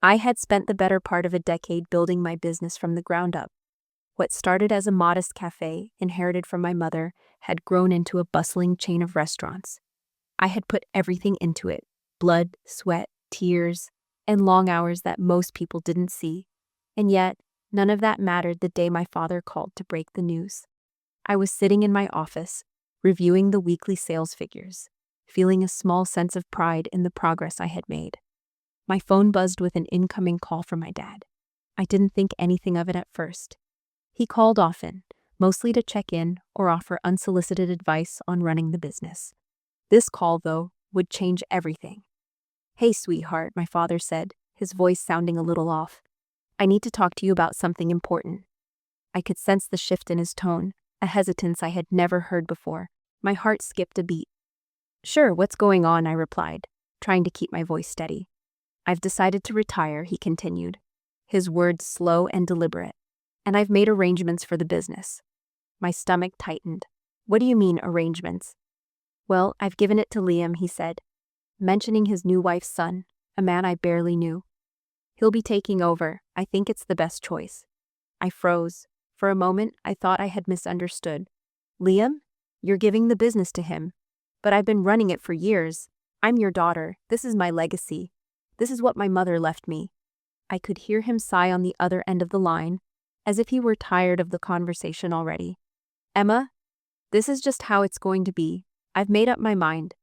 I had spent the better part of a decade building my business from the ground up. What started as a modest cafe, inherited from my mother, had grown into a bustling chain of restaurants. I had put everything into it: blood, sweat, tears, and long hours that most people didn't see. And yet, none of that mattered the day my father called to break the news. I was sitting in my office, reviewing the weekly sales figures, feeling a small sense of pride in the progress I had made. My phone buzzed with an incoming call from my dad. I didn't think anything of it at first. He called often, mostly to check in or offer unsolicited advice on running the business. This call, though, would change everything. "Hey, sweetheart," my father said, his voice sounding a little off. "I need to talk to you about something important." I could sense the shift in his tone, a hesitance I had never heard before. My heart skipped a beat. "Sure, what's going on?" I replied, trying to keep my voice steady. "I've decided to retire," he continued, his words slow and deliberate. "And I've made arrangements for the business." My stomach tightened. "What do you mean, arrangements?" "Well, I've given it to Liam," he said, mentioning his new wife's son, a man I barely knew. "He'll be taking over. I think it's the best choice." I froze. For a moment, I thought I had misunderstood. "Liam? You're giving the business to him. But I've been running it for years. I'm your daughter. This is my legacy. This is what my mother left me." I could hear him sigh on the other end of the line, as if he were tired of the conversation already. "Emma, this is just how it's going to be. I've made up my mind.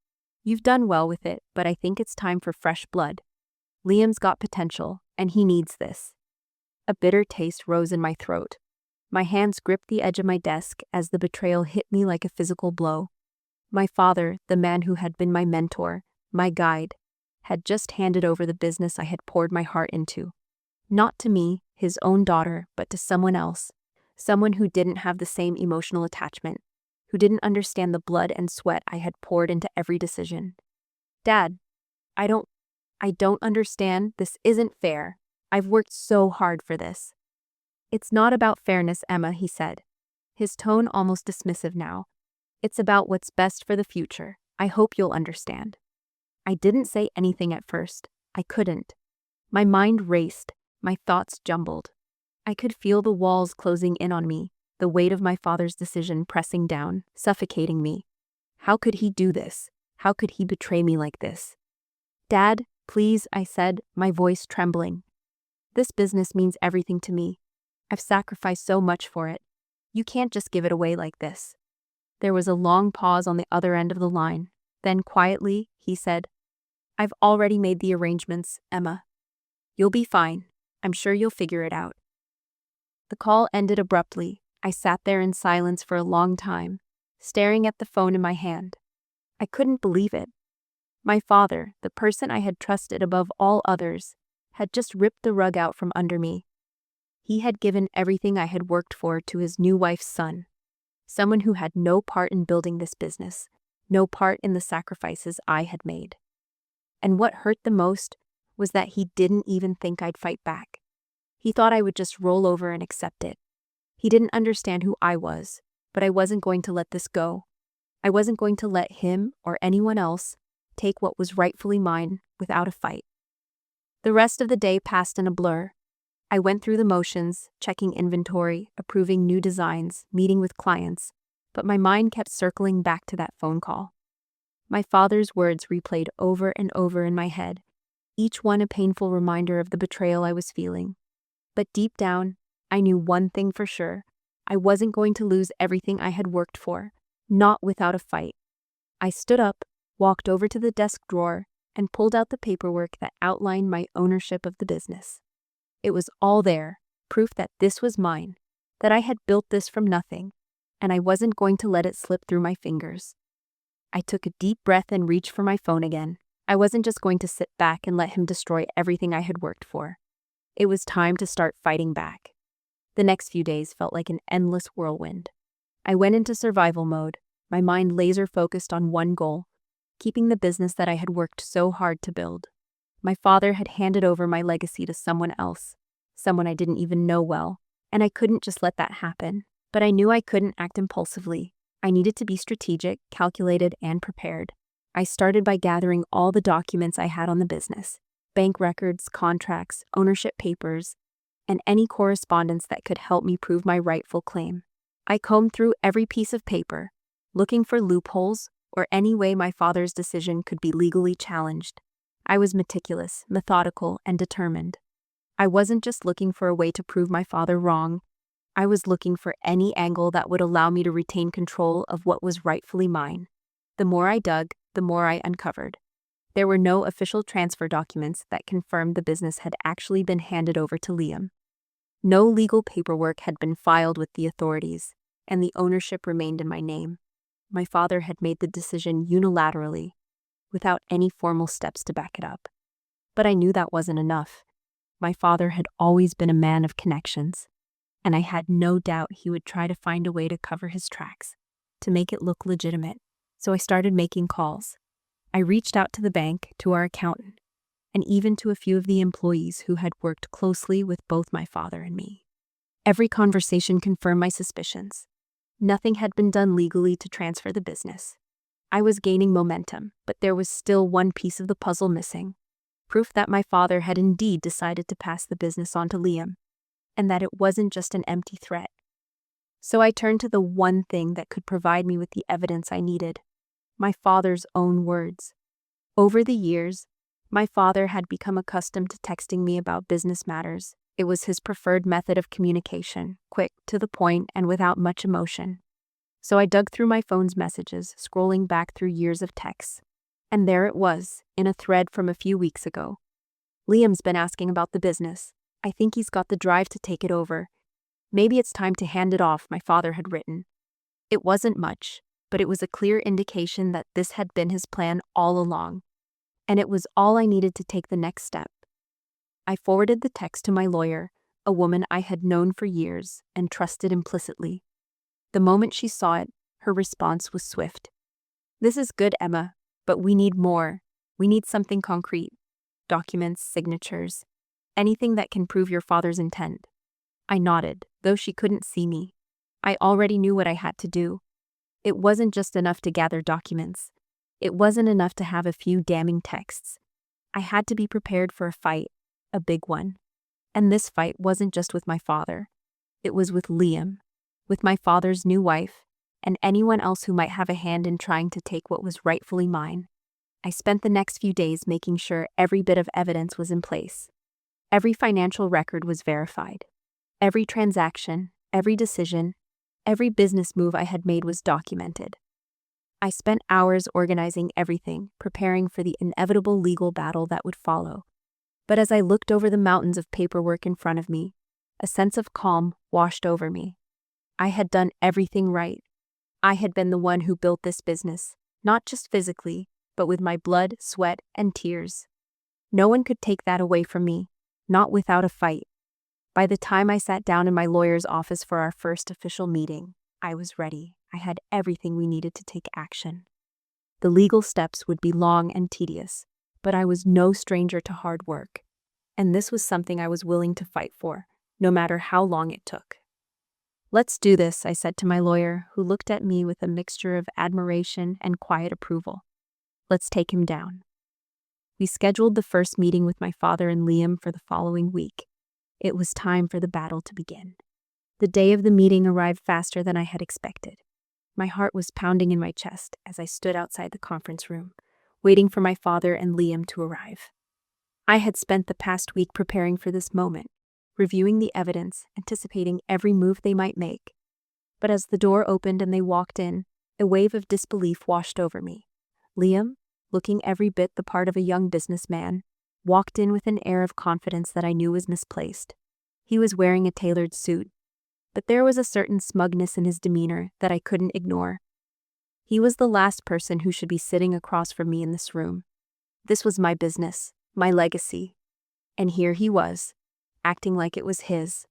You've done well with it, but I think it's time for fresh blood. Liam's got potential, and he needs this." A bitter taste rose in my throat. My hands gripped the edge of my desk as the betrayal hit me like a physical blow. My father, the man who had been my mentor, my guide, had just handed over the business I had poured my heart into. Not to me, his own daughter, but to someone else. Someone who didn't have the same emotional attachment, who didn't understand the blood and sweat I had poured into every decision. "Dad, I don't understand. This isn't fair. I've worked so hard for this." "It's not about fairness, Emma," he said, his tone almost dismissive now. "It's about what's best for the future. I hope you'll understand." I didn't say anything at first. I couldn't. My mind raced, my thoughts jumbled. I could feel the walls closing in on me, the weight of my father's decision pressing down, suffocating me. How could he do this? How could he betray me like this? "Dad, please," I said, my voice trembling. "This business means everything to me. I've sacrificed so much for it. You can't just give it away like this." There was a long pause on the other end of the line. Then quietly, he said, "I've already made the arrangements, Emma. You'll be fine. I'm sure you'll figure it out." The call ended abruptly. I sat there in silence for a long time, staring at the phone in my hand. I couldn't believe it. My father, the person I had trusted above all others, had just ripped the rug out from under me. He had given everything I had worked for to his new wife's son, someone who had no part in building this business, no part in the sacrifices I had made. And what hurt the most was that he didn't even think I'd fight back. He thought I would just roll over and accept it. He didn't understand who I was, but I wasn't going to let this go. I wasn't going to let him or anyone else take what was rightfully mine without a fight. The rest of the day passed in a blur. I went through the motions, checking inventory, approving new designs, meeting with clients, but my mind kept circling back to that phone call. My father's words replayed over and over in my head, each one a painful reminder of the betrayal I was feeling. But deep down, I knew one thing for sure. I wasn't going to lose everything I had worked for, not without a fight. I stood up, walked over to the desk drawer, and pulled out the paperwork that outlined my ownership of the business. It was all there, proof that this was mine, that I had built this from nothing, and I wasn't going to let it slip through my fingers. I took a deep breath and reached for my phone again. I wasn't just going to sit back and let him destroy everything I had worked for. It was time to start fighting back. The next few days felt like an endless whirlwind. I went into survival mode, my mind laser-focused on one goal: keeping the business that I had worked so hard to build. My father had handed over my legacy to someone else, someone I didn't even know well, and I couldn't just let that happen. But I knew I couldn't act impulsively. I needed to be strategic, calculated, and prepared. I started by gathering all the documents I had on the business: bank records, contracts, ownership papers, and any correspondence that could help me prove my rightful claim. I combed through every piece of paper, looking for loopholes or any way my father's decision could be legally challenged. I was meticulous, methodical, and determined. I wasn't just looking for a way to prove my father wrong. I was looking for any angle that would allow me to retain control of what was rightfully mine. The more I dug, the more I uncovered. There were no official transfer documents that confirmed the business had actually been handed over to Liam. No legal paperwork had been filed with the authorities, and the ownership remained in my name. My father had made the decision unilaterally, without any formal steps to back it up. But I knew that wasn't enough. My father had always been a man of connections, and I had no doubt he would try to find a way to cover his tracks, to make it look legitimate. So I started making calls. I reached out to the bank, to our accountant, and even to a few of the employees who had worked closely with both my father and me. Every conversation confirmed my suspicions. Nothing had been done legally to transfer the business. I was gaining momentum, but there was still one piece of the puzzle missing: proof that my father had indeed decided to pass the business on to Liam, and that it wasn't just an empty threat. So I turned to the one thing that could provide me with the evidence I needed: my father's own words. Over the years, my father had become accustomed to texting me about business matters. It was his preferred method of communication, quick, to the point, and without much emotion. So I dug through my phone's messages, scrolling back through years of texts. And there it was, in a thread from a few weeks ago. Liam's been asking about the business. I think he's got the drive to take it over. Maybe it's time to hand it off, my father had written. It wasn't much, but it was a clear indication that this had been his plan all along. And it was all I needed to take the next step. I forwarded the text to my lawyer, a woman I had known for years and trusted implicitly. The moment she saw it, her response was swift. "This is good, Emma, but we need more. We need something concrete. Documents, signatures, anything that can prove your father's intent." I nodded, though she couldn't see me. I already knew what I had to do. It wasn't just enough to gather documents. It wasn't enough to have a few damning texts. I had to be prepared for a fight, a big one. And this fight wasn't just with my father. It was with Liam, with my father's new wife, and anyone else who might have a hand in trying to take what was rightfully mine. I spent the next few days making sure every bit of evidence was in place. Every financial record was verified. Every transaction, every decision, every business move I had made was documented. I spent hours organizing everything, preparing for the inevitable legal battle that would follow. But as I looked over the mountains of paperwork in front of me, a sense of calm washed over me. I had done everything right. I had been the one who built this business, not just physically, but with my blood, sweat, and tears. No one could take that away from me, not without a fight. By the time I sat down in my lawyer's office for our first official meeting, I was ready. I had everything we needed to take action. The legal steps would be long and tedious, but I was no stranger to hard work. And this was something I was willing to fight for, no matter how long it took. "Let's do this," I said to my lawyer, who looked at me with a mixture of admiration and quiet approval. "Let's take him down." We scheduled the first meeting with my father and Liam for the following week. It was time for the battle to begin. The day of the meeting arrived faster than I had expected. My heart was pounding in my chest as I stood outside the conference room, waiting for my father and Liam to arrive. I had spent the past week preparing for this moment, reviewing the evidence, anticipating every move they might make. But as the door opened and they walked in, a wave of disbelief washed over me. Liam, looking every bit the part of a young businessman, walked in with an air of confidence that I knew was misplaced. He was wearing a tailored suit, but there was a certain smugness in his demeanor that I couldn't ignore. He was the last person who should be sitting across from me in this room. This was my business, my legacy. And here he was, acting like it was his.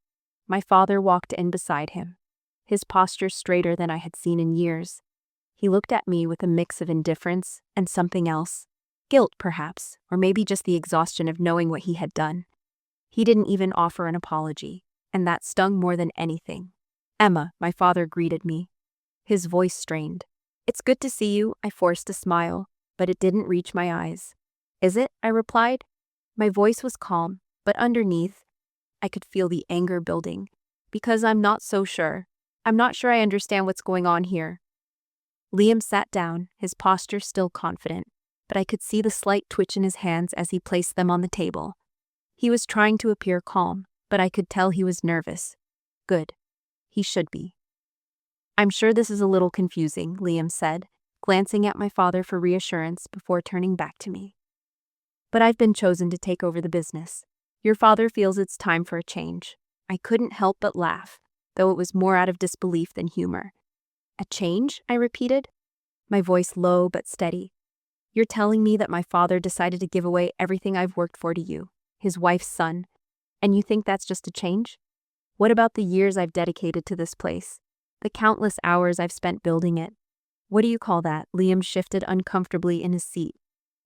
My father walked in beside him, his posture straighter than I had seen in years. He looked at me with a mix of indifference and something else. Guilt, perhaps, or maybe just the exhaustion of knowing what he had done. He didn't even offer an apology, and that stung more than anything. "Emma," my father greeted me. His voice strained. "It's good to see you," I forced a smile, but it didn't reach my eyes. "Is it?" I replied. My voice was calm, but underneath, I could feel the anger building. Because I'm not so sure. I'm not sure I understand what's going on here. Liam sat down, his posture still confident, but I could see the slight twitch in his hands as he placed them on the table. He was trying to appear calm, but I could tell he was nervous. Good. He should be. I'm sure this is a little confusing, Liam said, glancing at my father for reassurance before turning back to me. But I've been chosen to take over the business. Your father feels it's time for a change. I couldn't help but laugh, though it was more out of disbelief than humor. A change? I repeated, my voice low but steady. You're telling me that my father decided to give away everything I've worked for to you, his wife's son, and you think that's just a change? What about the years I've dedicated to this place? The countless hours I've spent building it? What do you call that? Liam shifted uncomfortably in his seat,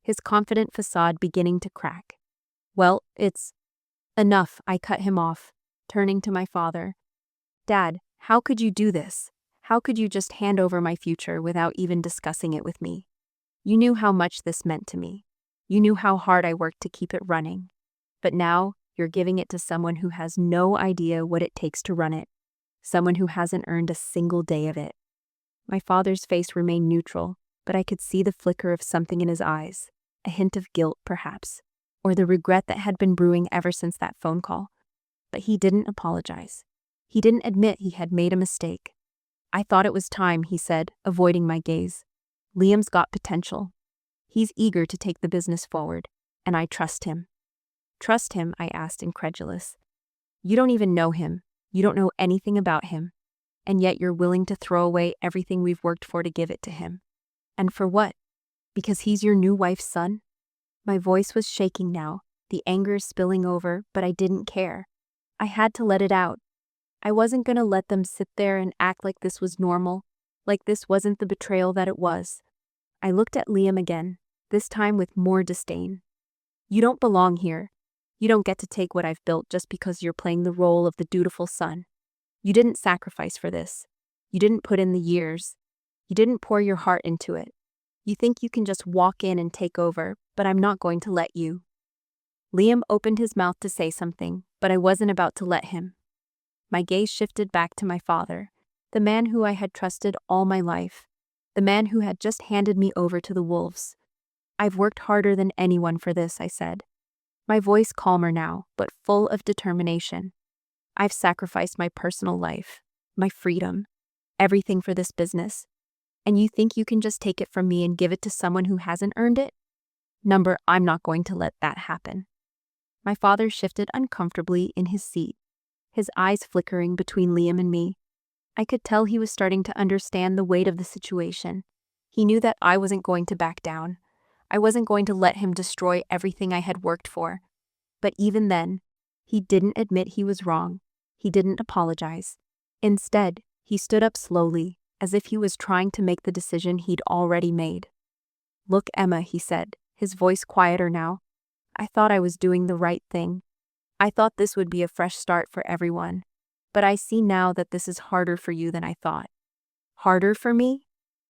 his confident facade beginning to crack. Well, it's enough, I cut him off, turning to my father. Dad, how could you do this? How could you just hand over my future without even discussing it with me? You knew how much this meant to me. You knew how hard I worked to keep it running. But now, you're giving it to someone who has no idea what it takes to run it. Someone who hasn't earned a single day of it. My father's face remained neutral, but I could see the flicker of something in his eyes. A hint of guilt, perhaps. Or the regret that had been brewing ever since that phone call. But he didn't apologize. He didn't admit he had made a mistake. I thought it was time, he said, avoiding my gaze. Liam's got potential. He's eager to take the business forward, and I trust him. Trust him? I asked, incredulous. You don't even know him. You don't know anything about him. And yet you're willing to throw away everything we've worked for to give it to him. And for what? Because he's your new wife's son? My voice was shaking now, the anger spilling over, but I didn't care. I had to let it out. I wasn't going to let them sit there and act like this was normal, like this wasn't the betrayal that it was. I looked at Liam again, this time with more disdain. You don't belong here. You don't get to take what I've built just because you're playing the role of the dutiful son. You didn't sacrifice for this. You didn't put in the years. You didn't pour your heart into it. You think you can just walk in and take over, but I'm not going to let you. Liam opened his mouth to say something, but I wasn't about to let him. My gaze shifted back to my father, the man who I had trusted all my life, the man who had just handed me over to the wolves. I've worked harder than anyone for this, I said, my voice calmer now, but full of determination. I've sacrificed my personal life, my freedom, everything for this business. And you think you can just take it from me and give it to someone who hasn't earned it? I'm not going to let that happen. My father shifted uncomfortably in his seat, his eyes flickering between Liam and me. I could tell he was starting to understand the weight of the situation. He knew that I wasn't going to back down. I wasn't going to let him destroy everything I had worked for. But even then, he didn't admit he was wrong. He didn't apologize. Instead, he stood up slowly, as if he was trying to make the decision he'd already made. Look, Emma, he said, his voice quieter now. I thought I was doing the right thing. I thought this would be a fresh start for everyone. But I see now that this is harder for you than I thought. Harder for me?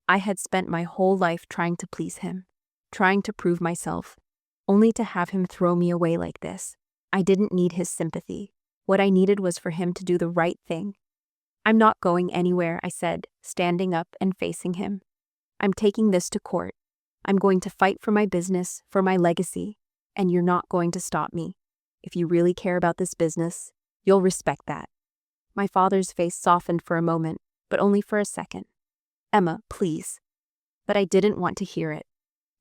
I had spent my whole life trying to please him, trying to prove myself, only to have him throw me away like this. I didn't need his sympathy. What I needed was for him to do the right thing. I'm not going anywhere, I said, standing up and facing him. I'm taking this to court. I'm going to fight for my business, for my legacy, and you're not going to stop me. If you really care about this business, you'll respect that. My father's face softened for a moment, but only for a second. Emma, please. But I didn't want to hear it.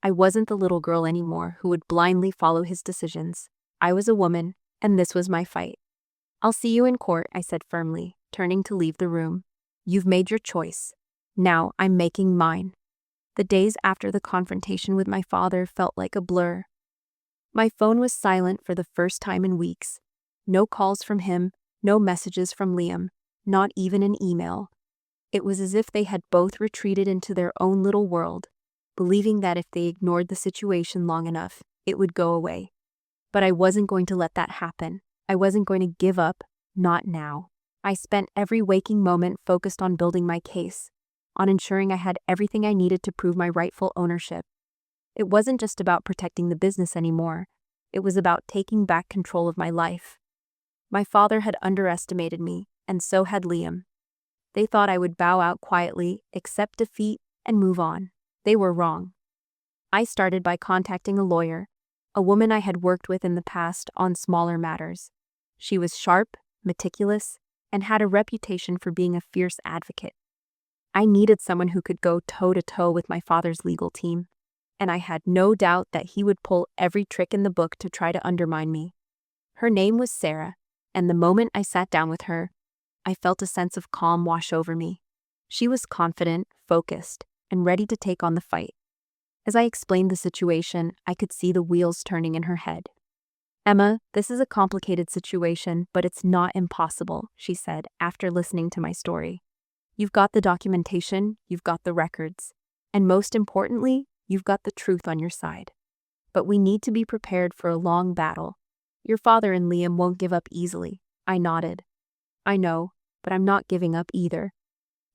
I wasn't the little girl anymore who would blindly follow his decisions. I was a woman, and this was my fight. I'll see you in court, I said firmly, turning to leave the room. You've made your choice. Now I'm making mine. The days after the confrontation with my father felt like a blur. My phone was silent for the first time in weeks. No calls from him, no messages from Liam, not even an email. It was as if they had both retreated into their own little world, believing that if they ignored the situation long enough, it would go away. But I wasn't going to let that happen. I wasn't going to give up, not now. I spent every waking moment focused on building my case, on ensuring I had everything I needed to prove my rightful ownership. It wasn't just about protecting the business anymore. It was about taking back control of my life. My father had underestimated me, and so had Liam. They thought I would bow out quietly, accept defeat, and move on. They were wrong. I started by contacting a lawyer, a woman I had worked with in the past on smaller matters. She was sharp, meticulous, and had a reputation for being a fierce advocate. I needed someone who could go toe-to-toe with my father's legal team, and I had no doubt that he would pull every trick in the book to try to undermine me. Her name was Sarah, and the moment I sat down with her, I felt a sense of calm wash over me. She was confident, focused, and ready to take on the fight. As I explained the situation, I could see the wheels turning in her head. "Emma, this is a complicated situation, but it's not impossible," she said after listening to my story. "You've got the documentation, you've got the records, and most importantly, you've got the truth on your side. But we need to be prepared for a long battle. Your father and Liam won't give up easily." I nodded. "I know, but I'm not giving up either."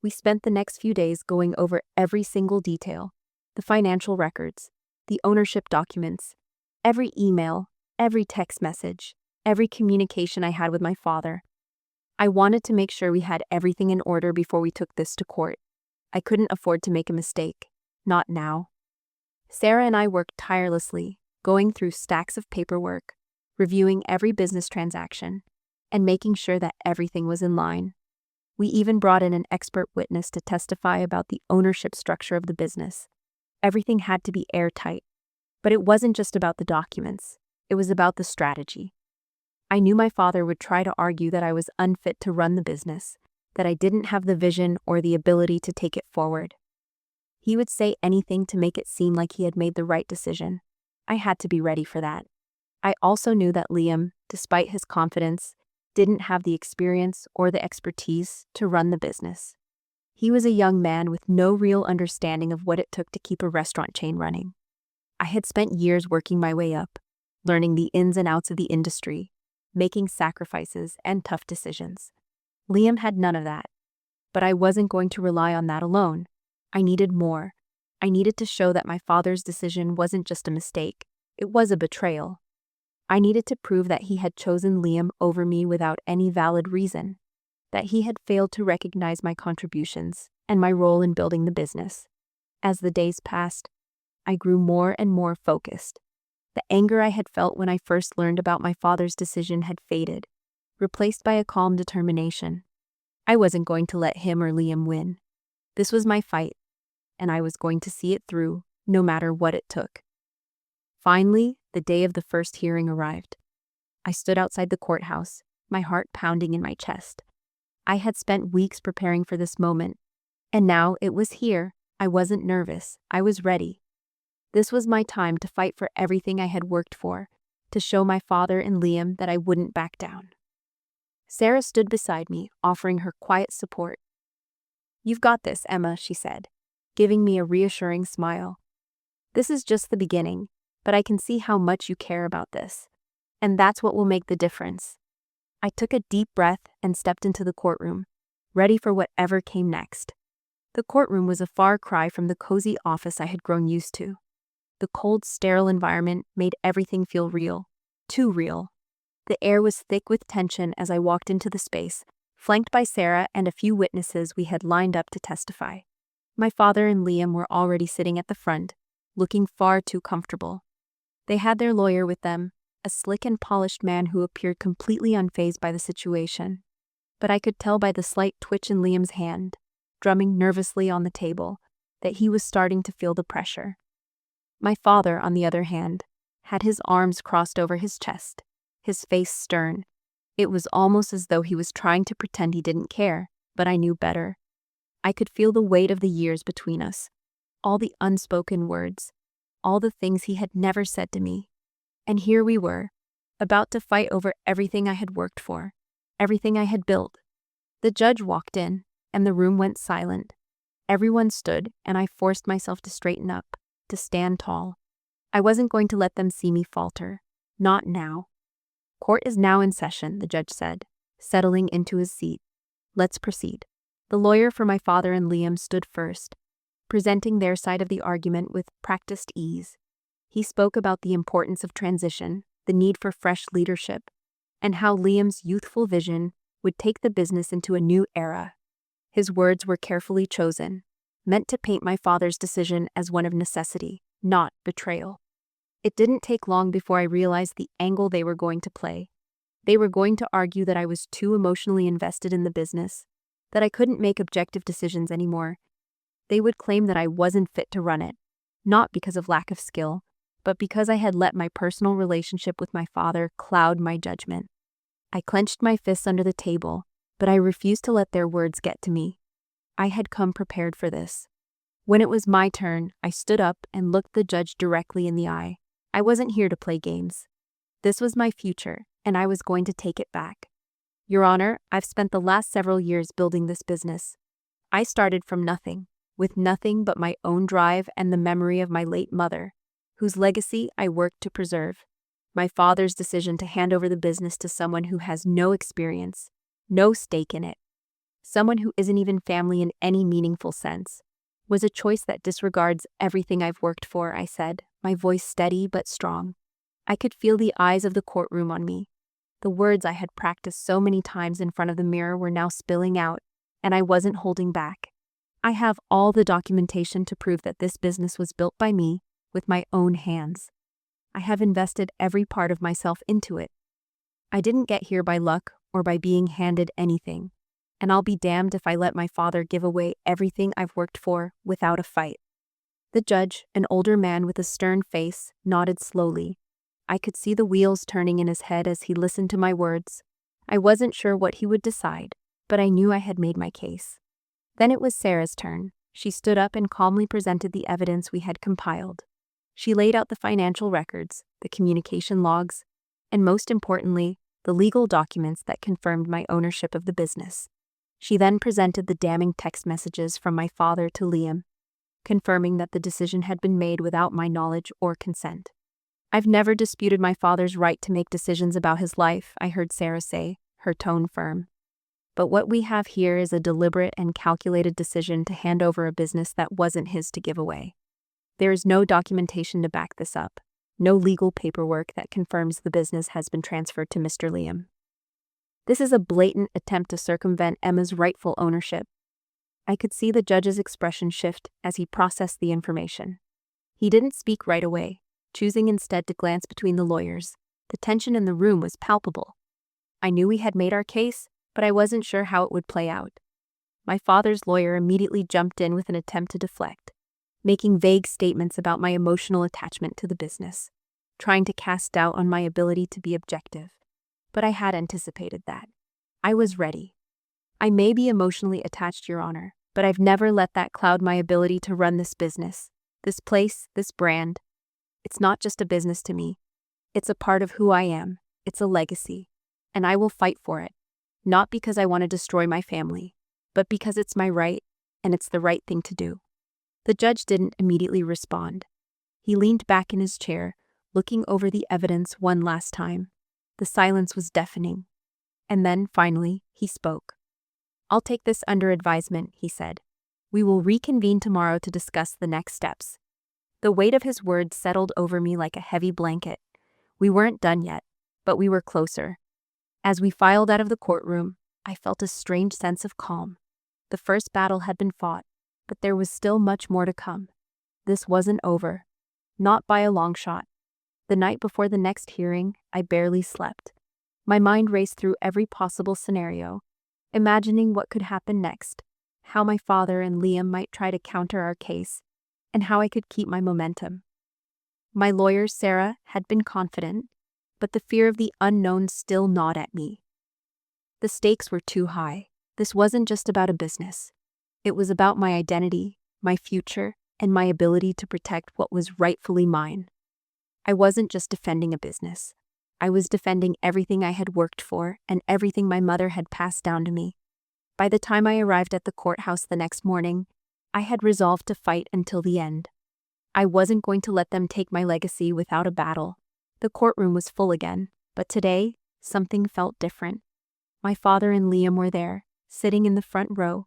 We spent the next few days going over every single detail: the financial records, the ownership documents, every email, every text message, every communication I had with my father. I wanted to make sure we had everything in order before we took this to court. I couldn't afford to make a mistake. Not now. Sarah and I worked tirelessly, going through stacks of paperwork, reviewing every business transaction, and making sure that everything was in line. We even brought in an expert witness to testify about the ownership structure of the business. Everything had to be airtight. But it wasn't just about the documents. It was about the strategy. I knew my father would try to argue that I was unfit to run the business, that I didn't have the vision or the ability to take it forward. He would say anything to make it seem like he had made the right decision. I had to be ready for that. I also knew that Liam, despite his confidence, didn't have the experience or the expertise to run the business. He was a young man with no real understanding of what it took to keep a restaurant chain running. I had spent years working my way up, learning the ins and outs of the industry, making sacrifices and tough decisions. Liam had none of that. But I wasn't going to rely on that alone. I needed more. I needed to show that my father's decision wasn't just a mistake, it was a betrayal. I needed to prove that he had chosen Liam over me without any valid reason, that he had failed to recognize my contributions and my role in building the business. As the days passed, I grew more and more focused. The anger I had felt when I first learned about my father's decision had faded, replaced by a calm determination. I wasn't going to let him or Liam win. This was my fight, and I was going to see it through, no matter what it took. Finally, the day of the first hearing arrived. I stood outside the courthouse, my heart pounding in my chest. I had spent weeks preparing for this moment, and now it was here. I wasn't nervous. I was ready. This was my time to fight for everything I had worked for, to show my father and Liam that I wouldn't back down. Sarah stood beside me, offering her quiet support. "You've got this, Emma," she said, giving me a reassuring smile. "This is just the beginning, but I can see how much you care about this. And that's what will make the difference." I took a deep breath and stepped into the courtroom, ready for whatever came next. The courtroom was a far cry from the cozy office I had grown used to. The cold, sterile environment made everything feel real, too real. The air was thick with tension as I walked into the space, flanked by Sarah and a few witnesses we had lined up to testify. My father and Liam were already sitting at the front, looking far too comfortable. They had their lawyer with them, a slick and polished man who appeared completely unfazed by the situation. But I could tell by the slight twitch in Liam's hand, drumming nervously on the table, that he was starting to feel the pressure. My father, on the other hand, had his arms crossed over his chest, his face stern. It was almost as though he was trying to pretend he didn't care, but I knew better. I could feel the weight of the years between us, all the unspoken words, all the things he had never said to me. And here we were, about to fight over everything I had worked for, everything I had built. The judge walked in, and the room went silent. Everyone stood, and I forced myself to straighten up, to stand tall. I wasn't going to let them see me falter. Not now. "Court is now in session," the judge said, settling into his seat. "Let's proceed." The lawyer for my father and Liam stood first, presenting their side of the argument with practiced ease. He spoke about the importance of transition, the need for fresh leadership, and how Liam's youthful vision would take the business into a new era. His words were carefully chosen, meant to paint my father's decision as one of necessity, not betrayal. It didn't take long before I realized the angle they were going to play. They were going to argue that I was too emotionally invested in the business, that I couldn't make objective decisions anymore. They would claim that I wasn't fit to run it, not because of lack of skill, but because I had let my personal relationship with my father cloud my judgment. I clenched my fists under the table, but I refused to let their words get to me. I had come prepared for this. When it was my turn, I stood up and looked the judge directly in the eye. I wasn't here to play games. This was my future, and I was going to take it back. Your Honor, I've spent the last several years building this business. I started from nothing, with nothing but my own drive and the memory of my late mother, whose legacy I worked to preserve. My father's decision to hand over the business to someone who has no experience, no stake in it, someone who isn't even family in any meaningful sense, was a choice that disregards everything I've worked for, I said, my voice steady but strong. I could feel the eyes of the courtroom on me. The words I had practiced so many times in front of the mirror were now spilling out, and I wasn't holding back. I have all the documentation to prove that this business was built by me, with my own hands. I have invested every part of myself into it. I didn't get here by luck or by being handed anything, and I'll be damned if I let my father give away everything I've worked for without a fight. The judge, an older man with a stern face, nodded slowly. I could see the wheels turning in his head as he listened to my words. I wasn't sure what he would decide, but I knew I had made my case. Then it was Sarah's turn. She stood up and calmly presented the evidence we had compiled. She laid out the financial records, the communication logs, and most importantly, the legal documents that confirmed my ownership of the business. She then presented the damning text messages from my father to Liam, confirming that the decision had been made without my knowledge or consent. I've never disputed my father's right to make decisions about his life, I heard Sarah say, her tone firm. But what we have here is a deliberate and calculated decision to hand over a business that wasn't his to give away. There is no documentation to back this up, no legal paperwork that confirms the business has been transferred to Mr. Liam. This is a blatant attempt to circumvent Emma's rightful ownership. I could see the judge's expression shift as he processed the information. He didn't speak right away, choosing instead to glance between the lawyers. The tension in the room was palpable. I knew we had made our case, but I wasn't sure how it would play out. My father's lawyer immediately jumped in with an attempt to deflect, making vague statements about my emotional attachment to the business, trying to cast doubt on my ability to be objective. But I had anticipated that. I was ready. I may be emotionally attached, Your Honor, but I've never let that cloud my ability to run this business, this place, this brand. It's not just a business to me. It's a part of who I am. It's a legacy. And I will fight for it. Not because I want to destroy my family, but because it's my right, and it's the right thing to do. The judge didn't immediately respond. He leaned back in his chair, looking over the evidence one last time. The silence was deafening. And then, finally, he spoke. I'll take this under advisement, he said. We will reconvene tomorrow to discuss the next steps. The weight of his words settled over me like a heavy blanket. We weren't done yet, but we were closer. As we filed out of the courtroom, I felt a strange sense of calm. The first battle had been fought, but there was still much more to come. This wasn't over. Not by a long shot. The night before the next hearing, I barely slept. My mind raced through every possible scenario, imagining what could happen next, how my father and Liam might try to counter our case, and how I could keep my momentum. My lawyer, Sarah, had been confident, but the fear of the unknown still gnawed at me. The stakes were too high. This wasn't just about a business. It was about my identity, my future, and my ability to protect what was rightfully mine. I wasn't just defending a business. I was defending everything I had worked for and everything my mother had passed down to me. By the time I arrived at the courthouse the next morning, I had resolved to fight until the end. I wasn't going to let them take my legacy without a battle. The courtroom was full again, but today, something felt different. My father and Liam were there, sitting in the front row,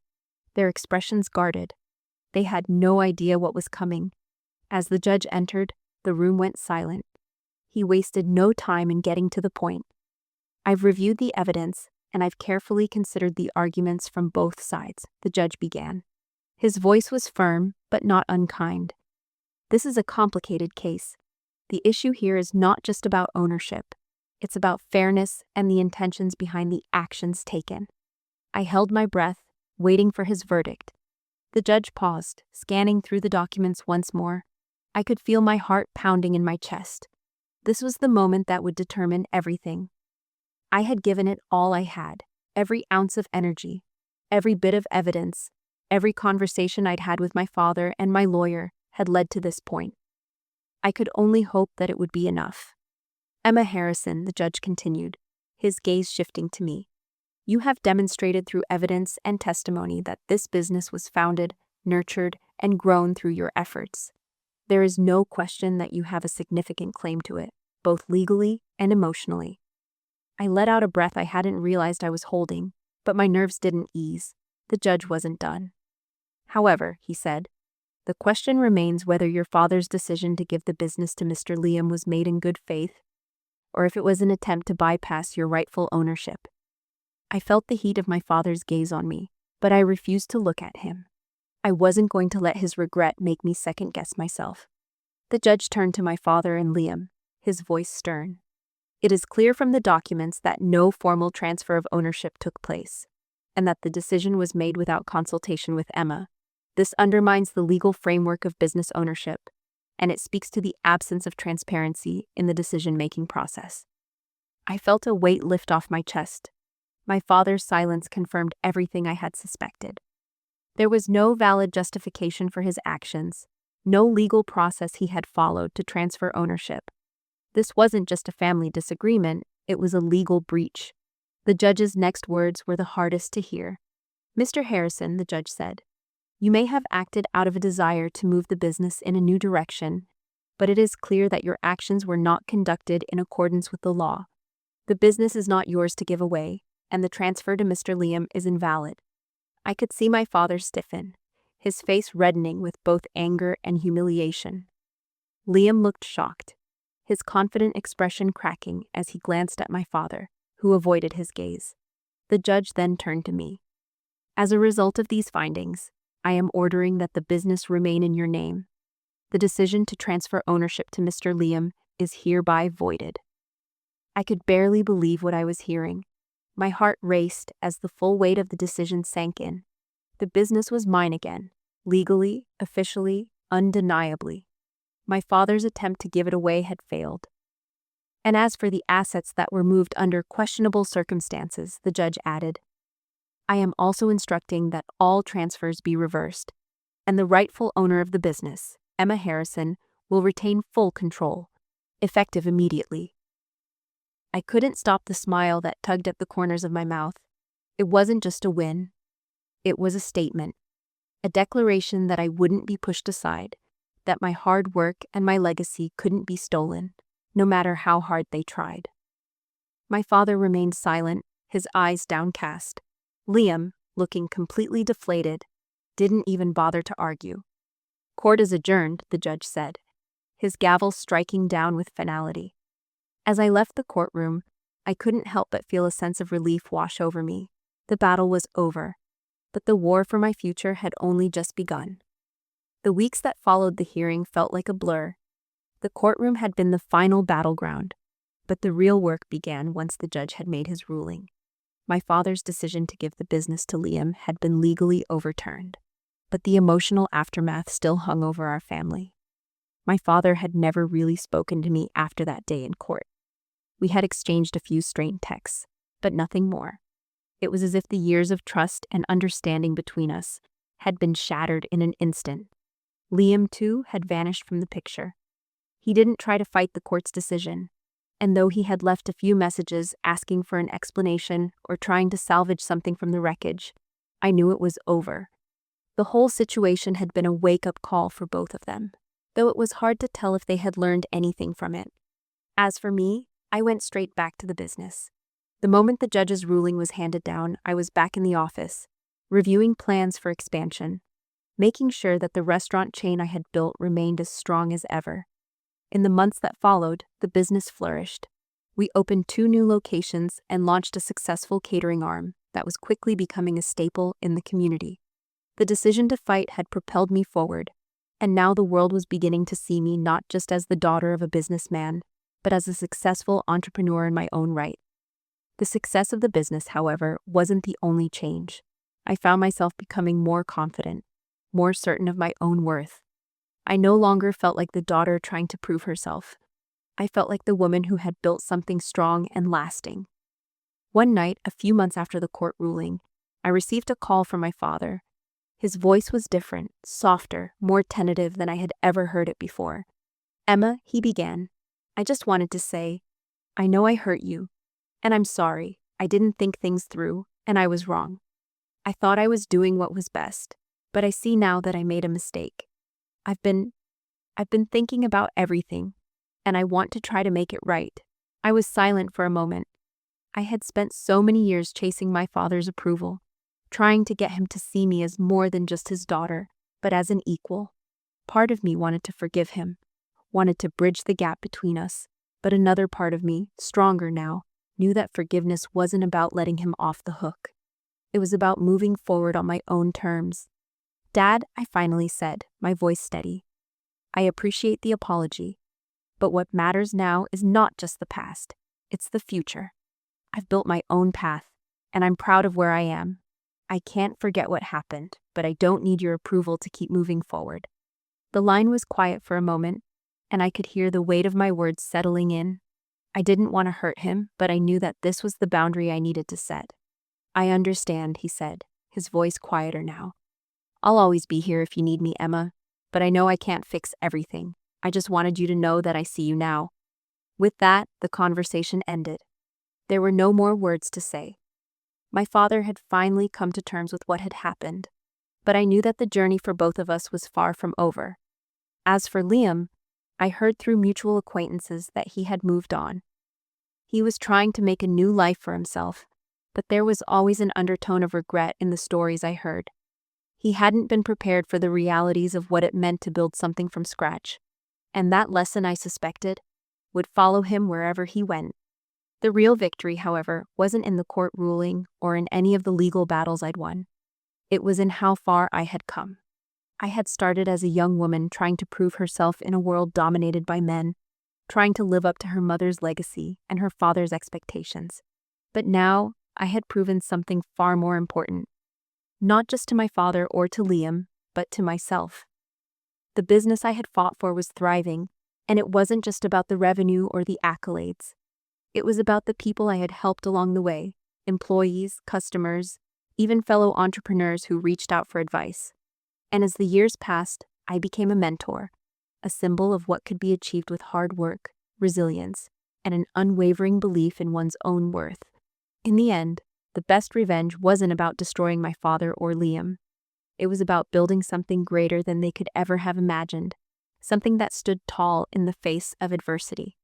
their expressions guarded. They had no idea what was coming. As the judge entered, the room went silent. He wasted no time in getting to the point. I've reviewed the evidence, and I've carefully considered the arguments from both sides, the judge began. His voice was firm, but not unkind. This is a complicated case. The issue here is not just about ownership. It's about fairness and the intentions behind the actions taken. I held my breath, waiting for his verdict. The judge paused, scanning through the documents once more. I could feel my heart pounding in my chest. This was the moment that would determine everything. I had given it all I had, every ounce of energy, every bit of evidence, every conversation I'd had with my father and my lawyer had led to this point. I could only hope that it would be enough. Emma Harrison, the judge continued, his gaze shifting to me. You have demonstrated through evidence and testimony that this business was founded, nurtured, and grown through your efforts. There is no question that you have a significant claim to it, both legally and emotionally. I let out a breath I hadn't realized I was holding, but my nerves didn't ease. The judge wasn't done. However, he said, the question remains whether your father's decision to give the business to Mr. Liam was made in good faith, or if it was an attempt to bypass your rightful ownership. I felt the heat of my father's gaze on me, but I refused to look at him. I wasn't going to let his regret make me second-guess myself. The judge turned to my father and Liam, his voice stern. It is clear from the documents that no formal transfer of ownership took place, and that the decision was made without consultation with Emma. This undermines the legal framework of business ownership, and it speaks to the absence of transparency in the decision-making process. I felt a weight lift off my chest. My father's silence confirmed everything I had suspected. There was no valid justification for his actions, no legal process he had followed to transfer ownership. This wasn't just a family disagreement, it was a legal breach. The judge's next words were the hardest to hear. Mr. Harrison, the judge said, you may have acted out of a desire to move the business in a new direction, but it is clear that your actions were not conducted in accordance with the law. The business is not yours to give away, and the transfer to Mr. Liam is invalid. I could see my father stiffen, his face reddening with both anger and humiliation. Liam looked shocked, his confident expression cracking as he glanced at my father, who avoided his gaze. The judge then turned to me. As a result of these findings, I am ordering that the business remain in your name. The decision to transfer ownership to Mr. Liam is hereby voided. I could barely believe what I was hearing. My heart raced as the full weight of the decision sank in. The business was mine again, legally, officially, undeniably. My father's attempt to give it away had failed. And as for the assets that were moved under questionable circumstances, the judge added, I am also instructing that all transfers be reversed, and the rightful owner of the business, Emma Harrison, will retain full control, effective immediately. I couldn't stop the smile that tugged at the corners of my mouth. It wasn't just a win. It was a statement, a declaration that I wouldn't be pushed aside, that my hard work and my legacy couldn't be stolen, no matter how hard they tried. My father remained silent, his eyes downcast. Liam, looking completely deflated, didn't even bother to argue. Court is adjourned, the judge said, his gavel striking down with finality. As I left the courtroom, I couldn't help but feel a sense of relief wash over me. The battle was over, but the war for my future had only just begun. The weeks that followed the hearing felt like a blur. The courtroom had been the final battleground, but the real work began once the judge had made his ruling. My father's decision to give the business to Liam had been legally overturned, but the emotional aftermath still hung over our family. My father had never really spoken to me after that day in court. We had exchanged a few strained texts, but nothing more. It was as if the years of trust and understanding between us had been shattered in an instant. Liam, too, had vanished from the picture. He didn't try to fight the court's decision, and though he had left a few messages asking for an explanation or trying to salvage something from the wreckage, I knew it was over. The whole situation had been a wake-up call for both of them, though it was hard to tell if they had learned anything from it. As for me, I went straight back to the business. The moment the judge's ruling was handed down, I was back in the office, reviewing plans for expansion, making sure that the restaurant chain I had built remained as strong as ever. In the months that followed, the business flourished. We opened 2 new locations and launched a successful catering arm that was quickly becoming a staple in the community. The decision to fight had propelled me forward, and now the world was beginning to see me not just as the daughter of a businessman, but as a successful entrepreneur in my own right. The success of the business, however, wasn't the only change. I found myself becoming more confident, more certain of my own worth. I no longer felt like the daughter trying to prove herself. I felt like the woman who had built something strong and lasting. One night, a few months after the court ruling, I received a call from my father. His voice was different, softer, more tentative than I had ever heard it before. "Emma," he began, "I just wanted to say, I know I hurt you, and I'm sorry. I didn't think things through, and I was wrong. I thought I was doing what was best, but I see now that I made a mistake. I've been thinking about everything, and I want to try to make it right." I was silent for a moment. I had spent so many years chasing my father's approval, trying to get him to see me as more than just his daughter, but as an equal. Part of me wanted to forgive him, wanted to bridge the gap between us, but another part of me, stronger now, knew that forgiveness wasn't about letting him off the hook. It was about moving forward on my own terms. "Dad," I finally said, my voice steady, "I appreciate the apology, but what matters now is not just the past, it's the future. I've built my own path, and I'm proud of where I am. I can't forget what happened, but I don't need your approval to keep moving forward." The line was quiet for a moment, and I could hear the weight of my words settling in. I didn't want to hurt him, but I knew that this was the boundary I needed to set. "I understand," he said, his voice quieter now. "I'll always be here if you need me, Emma, but I know I can't fix everything. I just wanted you to know that I see you now." With that, the conversation ended. There were no more words to say. My father had finally come to terms with what had happened, but I knew that the journey for both of us was far from over. As for Liam, I heard through mutual acquaintances that he had moved on. He was trying to make a new life for himself, but there was always an undertone of regret in the stories I heard. He hadn't been prepared for the realities of what it meant to build something from scratch, and that lesson, I suspected, would follow him wherever he went. The real victory, however, wasn't in the court ruling or in any of the legal battles I'd won. It was in how far I had come. I had started as a young woman trying to prove herself in a world dominated by men, trying to live up to her mother's legacy and her father's expectations. But now, I had proven something far more important. Not just to my father or to Liam, but to myself. The business I had fought for was thriving, and it wasn't just about the revenue or the accolades. It was about the people I had helped along the way, employees, customers, even fellow entrepreneurs who reached out for advice. And as the years passed, I became a mentor, a symbol of what could be achieved with hard work, resilience, and an unwavering belief in one's own worth. In the end, the best revenge wasn't about destroying my father or Liam. It was about building something greater than they could ever have imagined, something that stood tall in the face of adversity.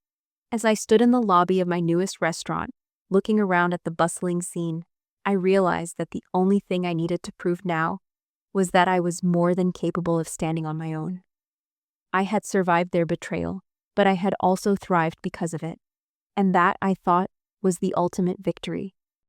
As I stood in the lobby of my newest restaurant, looking around at the bustling scene, I realized that the only thing I needed to prove now was that I was more than capable of standing on my own. I had survived their betrayal, but I had also thrived because of it. And that, I thought, was the ultimate victory.